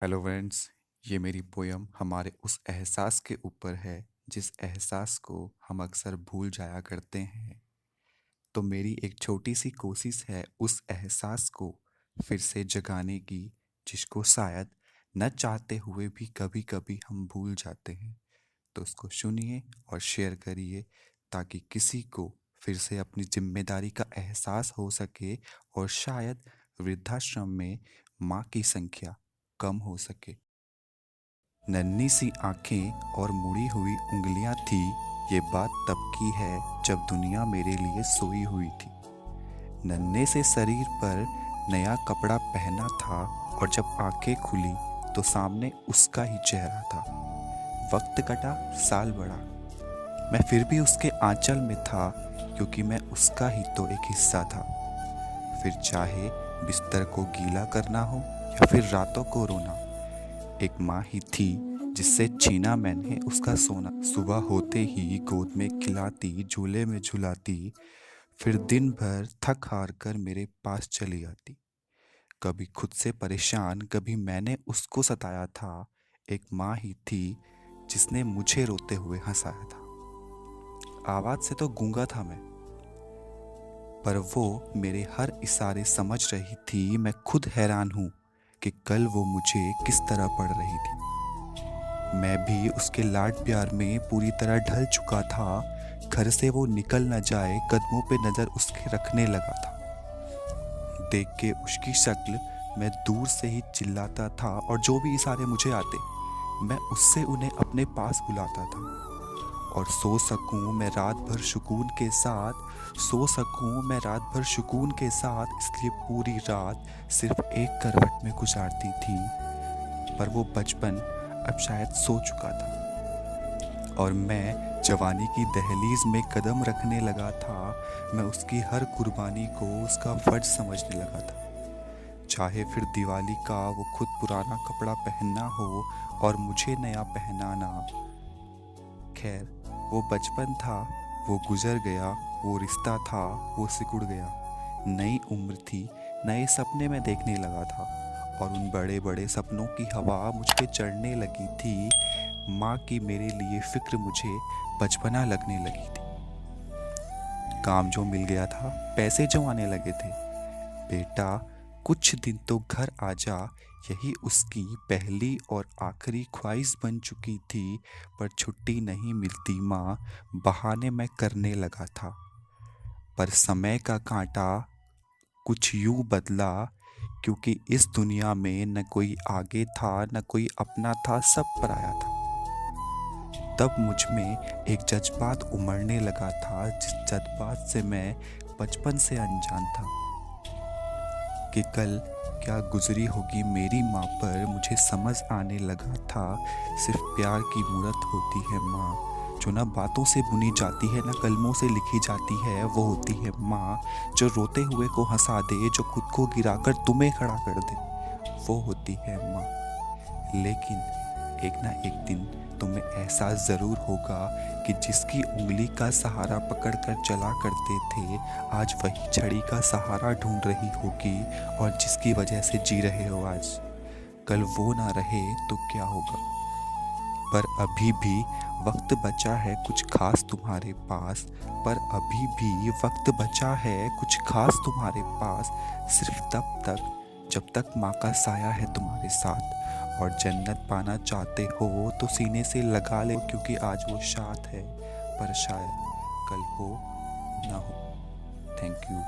Hello friends. ये मेरी poem हमारे उस एहसास के ऊपर है जिस एहसास को हम अक्सर भूल जाया करते हैं। तो मेरी एक छोटी सी कोशिश है उस एहसास को फिर से जगाने की, जिसको शायद न चाहते हुए भी कभी कभी हम भूल जाते हैं। तो उसको सुनिए और शेयर करिए ताकि किसी को फिर से अपनी जिम्मेदारी का एहसास हो सके और शायद वृद्धाश्रम में माँ की संख्या कम हो सके। नन्ही सी आंखें और मुड़ी हुई उंगलियां थी। ये बात तब की है जब दुनिया मेरे लिए सोई हुई थी। नन्हे से शरीर पर नया कपड़ा पहना था और जब आंखें खुली तो सामने उसका ही चेहरा था। वक्त कटा, साल बढ़ा, मैं फिर भी उसके आंचल में था क्योंकि मैं उसका ही तो एक हिस्सा था। फिर चाहे बिस्तर को गीला करना हो या फिर रातों को रोना, एक माँ ही थी जिससे छीना मैंने उसका सोना। सुबह होते ही गोद में खिलाती, झूले में झुलाती, फिर दिन भर थक हार कर मेरे पास चली आती। कभी खुद से परेशान, कभी मैंने उसको सताया था। एक माँ ही थी जिसने मुझे रोते हुए हंसाया था। आवाज से तो गूंगा था मैं, पर वो मेरे हर इशारे समझ रही थी। मैं खुद हैरान हूँ कि कल वो मुझे किस तरह पढ़ रही थी। मैं भी उसके लाड प्यार में पूरी तरह ढल चुका था। घर से वो निकल न जाए, कदमों पे नजर उसके रखने लगा था। देख के उसकी शक्ल मैं दूर से ही चिल्लाता था और जो भी इशारे मुझे आते मैं उससे उन्हें अपने पास बुलाता था। और सो सकूं मैं रात भर सुकून के साथ, इसलिए पूरी रात सिर्फ एक करवट में गुजारती थी। पर वो बचपन अब शायद सो चुका था और मैं जवानी की दहलीज में कदम रखने लगा था। मैं उसकी हर कुर्बानी को उसका फर्ज समझने लगा था। चाहे फिर दिवाली का वो खुद पुराना कपड़ा पहनना हो और मुझे नया पहनाना। खैर, वो बचपन था, वो गुजर गया। वो रिश्ता था, वो सिकुड़ गया। नई उम्र थी, नए सपने मैं देखने लगा था और उन बड़े बड़े सपनों की हवा मुझ पे चढ़ने लगी थी। माँ की मेरे लिए फिक्र मुझे बचपना लगने लगी थी। काम जो मिल गया था, पैसे जो आने लगे थे, बेटा कुछ दिन तो घर आ जा, यही उसकी पहली और आखिरी ख्वाहिश बन चुकी थी। पर छुट्टी नहीं मिलती माँ, बहाने मैं करने लगा था। पर समय का कांटा कुछ यूं बदला, क्योंकि इस दुनिया में न कोई आगे था न कोई अपना था, सब पराया था। तब मुझ में एक जज्बात उमड़ने लगा था, जिस जज्बात से मैं बचपन से अनजान था कि कल क्या गुजरी होगी मेरी माँ पर। मुझे समझ आने लगा था सिर्फ प्यार की मूरत होती है माँ, जो ना बातों से बुनी जाती है ना कलमों से लिखी जाती है। वो होती है माँ जो रोते हुए को हंसा दे, जो खुद को गिराकर तुम्हें खड़ा कर दे। वो होती है माँ। लेकिन एक ना एक दिन तुम्हें एहसास ज़रूर होगा कि जिसकी उंगली का सहारा पकड़कर चला करते थे, आज वही छड़ी का सहारा ढूंढ रही होगी। और जिसकी वजह से जी रहे हो आज, कल वो ना रहे तो क्या होगा। पर अभी भी वक्त बचा है कुछ खास तुम्हारे पास। पर अभी भी वक्त बचा है कुछ खास तुम्हारे पास। सिर्फ तब तक जब तक माँ का साया है तुम्हारे साथ। और जन्नत पाना चाहते हो तो सीने से लगा ले, क्योंकि आज वो साथ है पर शायद कल हो ना हो। Thank you.